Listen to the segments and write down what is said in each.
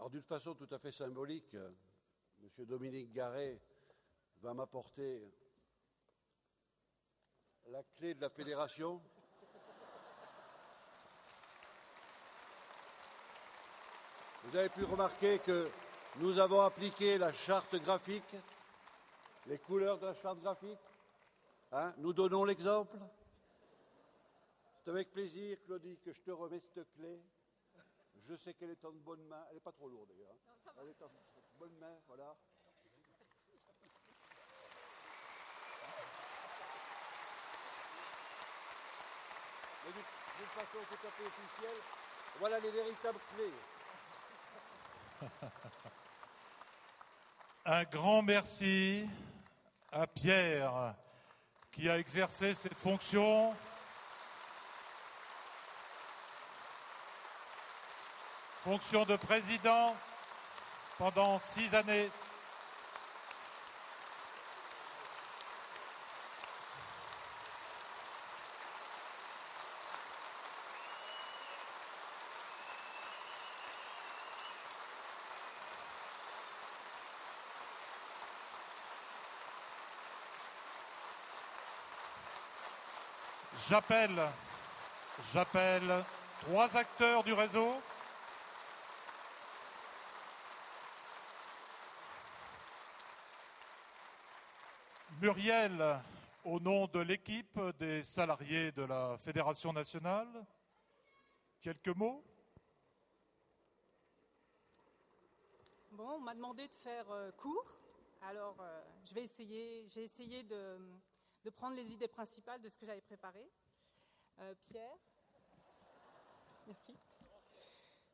Alors d'une façon tout à fait symbolique, M. Dominique Garret va m'apporter la clé de la fédération. Vous avez pu remarquer que nous avons appliqué la charte graphique, les couleurs de la charte graphique. Hein, nous donnons l'exemple. C'est avec plaisir, Claudie, que je te remets cette clé. Je sais qu'elle est en bonne main. Elle n'est pas trop lourde d'ailleurs. Hein. Elle est en bonne main, voilà. Mais d'une façon tout à fait officielle, voilà les véritables clés. Un grand merci à Pierre qui a exercé cette fonction. Fonction de président pendant 6 années. J'appelle 3 acteurs du réseau. Muriel, au nom de l'équipe des salariés de la Fédération nationale, quelques mots? Bon, on m'a demandé de faire court, alors je vais essayer. J'ai essayé de prendre les idées principales de ce que j'avais préparé. Pierre, merci.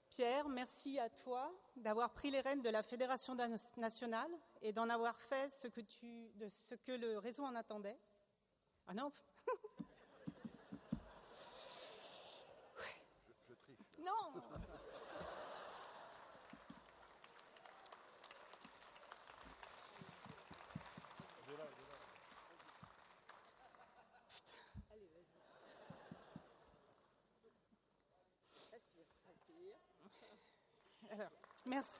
Pierre, merci à toi d'avoir pris les rênes de la Fédération nationale et d'en avoir fait ce que le réseau en attendait. Ah non. Je triche. Non. Allez, vas-y. Respire. Alors, merci.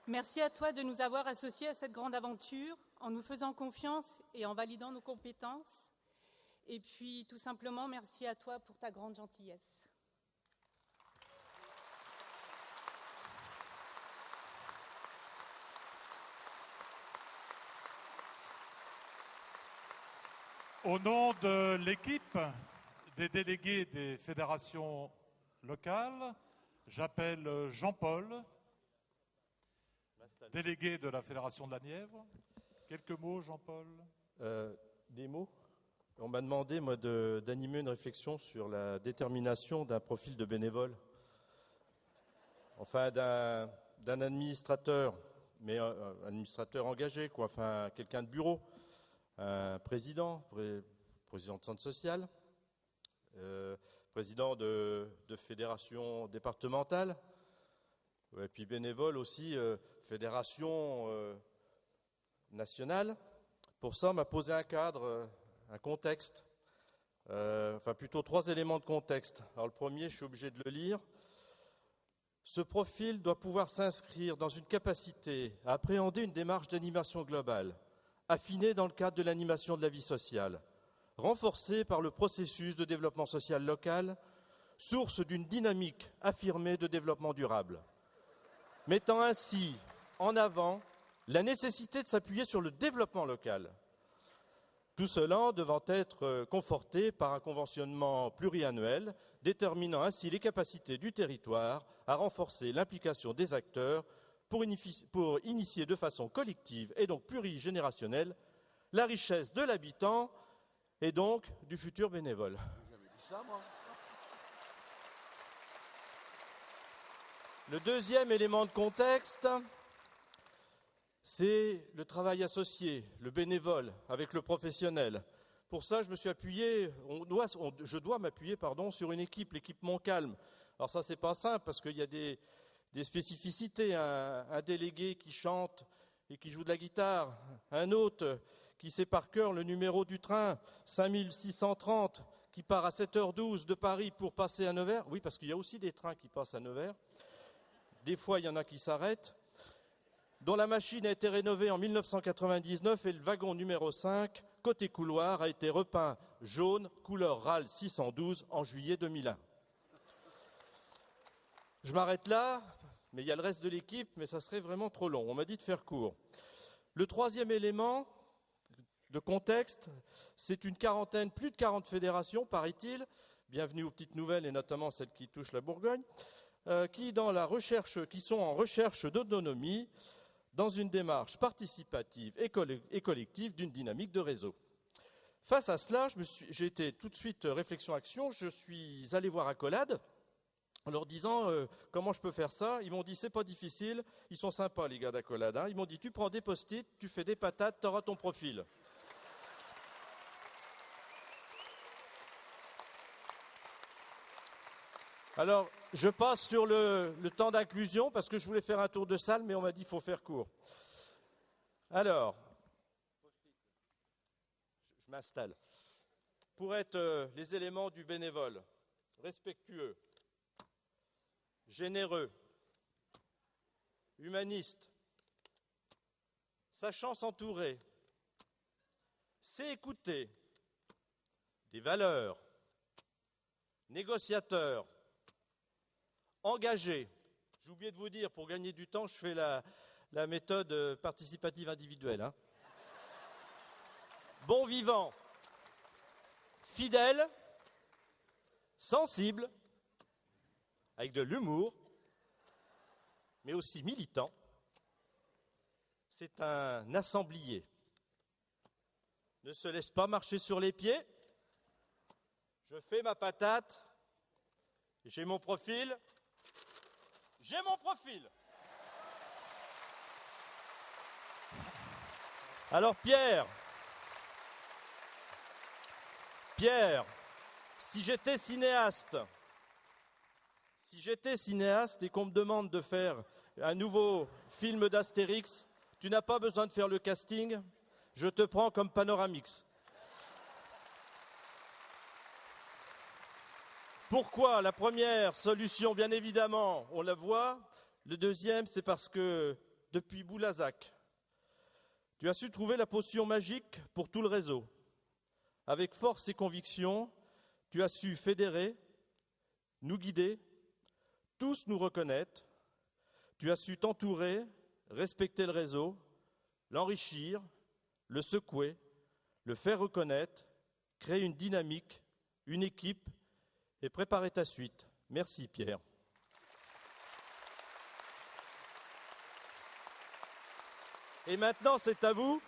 Merci à toi de nous avoir associés à cette grande aventure en nous faisant confiance et en validant nos compétences. Et puis, tout simplement, merci à toi pour ta grande gentillesse. Au nom de l'équipe des délégués des fédérations locales, j'appelle Jean-Paul, délégué de la Fédération de la Nièvre. Quelques mots, Jean-Paul? Des mots. On m'a demandé, moi, d'animer une réflexion sur la détermination d'un profil de bénévole. Enfin, d'un administrateur, mais un administrateur engagé, quoi. Enfin, quelqu'un de bureau, un président de centre social, président de fédération départementale, et puis bénévole aussi, fédération nationale. Pour ça, on m'a posé un cadre, un contexte, enfin plutôt 3 éléments de contexte. Alors le premier, je suis obligé de le lire. Ce profil doit pouvoir s'inscrire dans une capacité à appréhender une démarche d'animation globale, affinée dans le cadre de l'animation de la vie sociale, renforcée par le processus de développement social local, source d'une dynamique affirmée de développement durable, mettant ainsi en avant la nécessité de s'appuyer sur le développement local. Tout cela devant être conforté par un conventionnement pluriannuel, déterminant ainsi les capacités du territoire à renforcer l'implication des acteurs pour initier de façon collective et donc plurigénérationnelle la richesse de l'habitant et donc du futur bénévole. J'ai jamais dit ça, moi. Le deuxième élément de contexte, c'est le travail associé, le bénévole avec le professionnel. Pour ça, je me suis appuyé, je dois m'appuyer sur une équipe, l'équipe Montcalm. Alors ça, c'est pas simple parce qu'il y a des spécificités. Un délégué qui chante et qui joue de la guitare, un autre qui sait par cœur le numéro du train 5630 qui part à 7h12 de Paris pour passer à Nevers. Oui, parce qu'il y a aussi des trains qui passent à Nevers. Des fois, il y en a qui s'arrêtent. Dont la machine a été rénovée en 1999 et le wagon numéro 5, côté couloir, a été repeint jaune, couleur RAL 612 en juillet 2001. Je m'arrête là, mais il y a le reste de l'équipe, mais ça serait vraiment trop long. On m'a dit de faire court. Le troisième élément de contexte, c'est une quarantaine, plus de 40 fédérations, paraît-il, bienvenue aux petites nouvelles et notamment celles qui touchent la Bourgogne, qui sont en recherche d'autonomie dans une démarche participative et collective d'une dynamique de réseau. Face à cela, j'ai été tout de suite réflexion-action, je suis allé voir Accolade en leur disant comment je peux faire ça. Ils m'ont dit c'est pas difficile, ils sont sympas les gars d'Accolade. Ils m'ont dit tu prends des post-it, tu fais des patates, tu auras ton profil. Alors, je passe sur le temps d'inclusion parce que je voulais faire un tour de salle, mais on m'a dit qu'il faut faire court. Alors, je m'installe. Pour être les éléments du bénévole, respectueux, généreux, humaniste, sachant s'entourer, sait écouter, des valeurs, négociateur, engagé. J'ai oublié de vous dire, pour gagner du temps, je fais la méthode participative individuelle. Bon vivant, fidèle, sensible, avec de l'humour, mais aussi militant. C'est un assemblier. Ne se laisse pas marcher sur les pieds. Je fais ma patate. J'ai mon profil. J'ai mon profil. Alors Pierre, si j'étais cinéaste et qu'on me demande de faire un nouveau film d'Astérix, tu n'as pas besoin de faire le casting, je te prends comme Panoramix. Pourquoi? La première solution, bien évidemment, on la voit. Le deuxième, c'est parce que depuis Boulazac, tu as su trouver la potion magique pour tout le réseau. Avec force et conviction, tu as su fédérer, nous guider, tous nous reconnaître. Tu as su t'entourer, respecter le réseau, l'enrichir, le secouer, le faire reconnaître, créer une dynamique, une équipe et préparer ta suite. Merci Pierre. Et maintenant c'est à vous.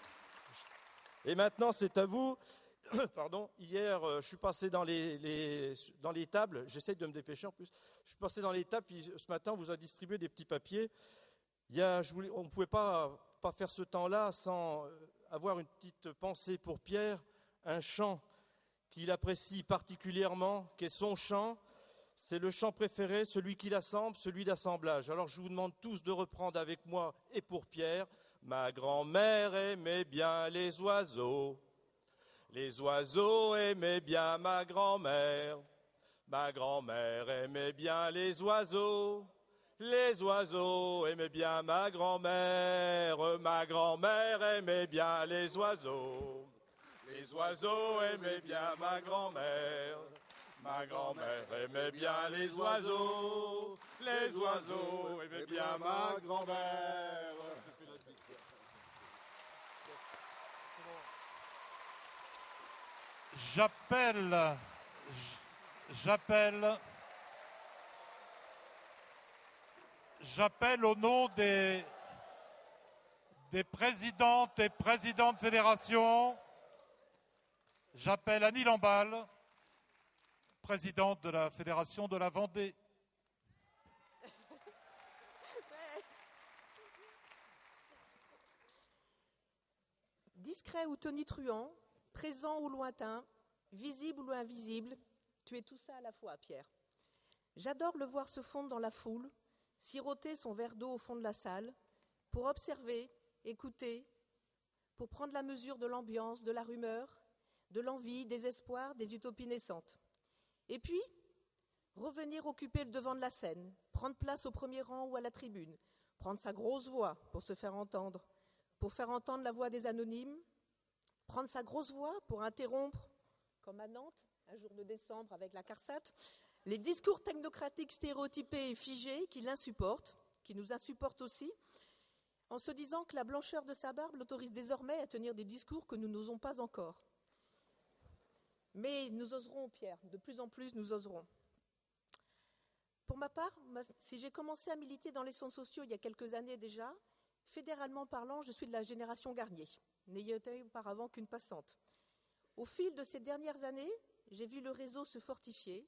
Pardon, hier je suis passé dans les tables, j'essaie de me dépêcher en plus, je suis passé dans les tables, puis ce matin on vous a distribué des petits papiers. On ne pouvait pas faire ce temps-là sans avoir une petite pensée pour Pierre, un chant qu'il apprécie particulièrement, qui est son chant, c'est le chant préféré, celui qui l'assemble, celui d'assemblage. Alors je vous demande tous de reprendre avec moi et pour Pierre, ma grand-mère aimait bien les oiseaux aimaient bien ma grand-mère aimait bien les oiseaux aimaient bien ma grand-mère aimait bien les oiseaux aimaient bien ma grand-mère aimait bien les oiseaux aimaient bien ma grand-mère. J'appelle au nom des présidentes et présidents de fédération, j'appelle Annie Lamballe, présidente de la Fédération de la Vendée. Discret ou tonitruant, présent ou lointain, visible ou invisible, tu es tout ça à la fois, Pierre. J'adore le voir se fondre dans la foule, siroter son verre d'eau au fond de la salle, pour observer, écouter, pour prendre la mesure de l'ambiance, de la rumeur, de l'envie, des espoirs, des utopies naissantes. Et puis, revenir occuper le devant de la scène, prendre place au premier rang ou à la tribune, prendre sa grosse voix pour se faire entendre, pour faire entendre la voix des anonymes, prendre sa grosse voix pour interrompre, comme à Nantes, un jour de décembre avec la CARSAT, les discours technocratiques stéréotypés et figés qui l'insupportent, qui nous insupportent aussi, en se disant que la blancheur de sa barbe l'autorise désormais à tenir des discours que nous n'osons pas encore. Mais nous oserons, Pierre, de plus en plus nous oserons. Pour ma part, si j'ai commencé à militer dans les centres sociaux il y a quelques années déjà, fédéralement parlant, je suis de la génération Garnier, n'ayant été auparavant qu'une passante. Au fil de ces dernières années, j'ai vu le réseau se fortifier,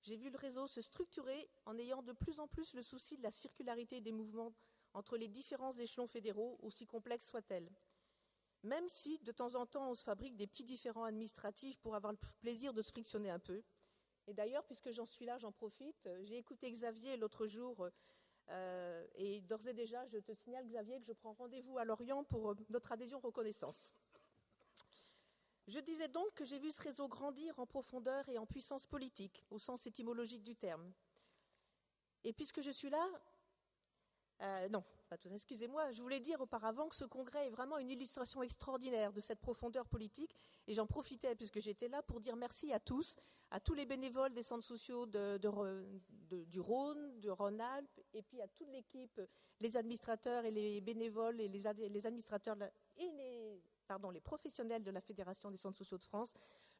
j'ai vu le réseau se structurer en ayant de plus en plus le souci de la circularité des mouvements entre les différents échelons fédéraux, aussi complexes soient-elles. Même si, de temps en temps, on se fabrique des petits différends administratifs pour avoir le plaisir de se frictionner un peu. Et d'ailleurs, puisque j'en suis là, j'en profite. J'ai écouté Xavier l'autre jour, et d'ores et déjà, je te signale, Xavier, que je prends rendez-vous à Lorient pour notre adhésion reconnaissance. Je disais donc que j'ai vu ce réseau grandir en profondeur et en puissance politique, au sens étymologique du terme. Et puisque je suis là, non, pas tout, excusez-moi, je voulais dire auparavant que ce congrès est vraiment une illustration extraordinaire de cette profondeur politique, et j'en profitais, puisque j'étais là, pour dire merci à tous les bénévoles des centres sociaux du Rhône, du Rhône-Alpes, et puis à toute l'équipe, les administrateurs et les bénévoles et les administrateurs les professionnels de la Fédération des centres sociaux de France,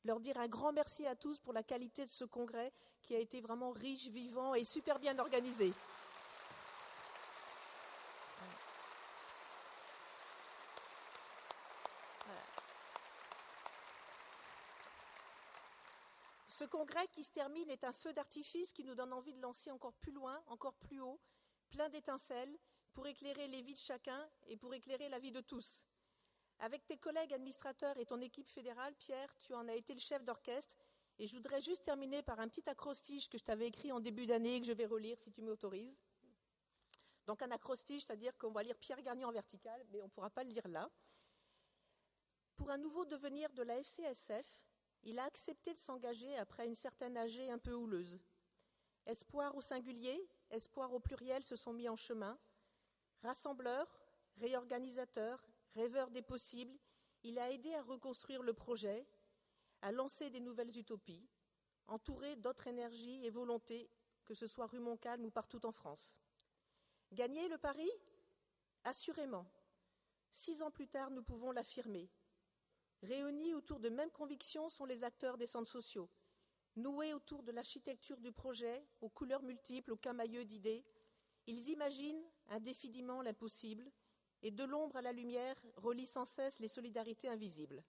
leur dire un grand merci à tous pour la qualité de ce congrès qui a été vraiment riche, vivant et super bien organisé. Ce congrès qui se termine est un feu d'artifice qui nous donne envie de lancer encore plus loin, encore plus haut, plein d'étincelles, pour éclairer les vies de chacun et pour éclairer la vie de tous. Avec tes collègues administrateurs et ton équipe fédérale, Pierre, tu en as été le chef d'orchestre, et je voudrais juste terminer par un petit acrostiche que je t'avais écrit en début d'année et que je vais relire si tu m'autorises. Donc un acrostiche, c'est-à-dire qu'on va lire Pierre Garnier en vertical, mais on ne pourra pas le lire là. Pour un nouveau devenir de la FCSF, il a accepté de s'engager après une certaine âgée un peu houleuse. Espoir au singulier, espoir au pluriel se sont mis en chemin. Rassembleur, réorganisateur, rêveur des possibles, il a aidé à reconstruire le projet, à lancer des nouvelles utopies, entouré d'autres énergies et volontés, que ce soit rue Montcalm ou partout en France. Gagner le pari ? Assurément. 6 ans plus tard, nous pouvons l'affirmer. Réunis autour de mêmes convictions sont les acteurs des centres sociaux. Noués autour de l'architecture du projet, aux couleurs multiples, aux camailleux d'idées, ils imaginent indéfiniment l'impossible et de l'ombre à la lumière relient sans cesse les solidarités invisibles.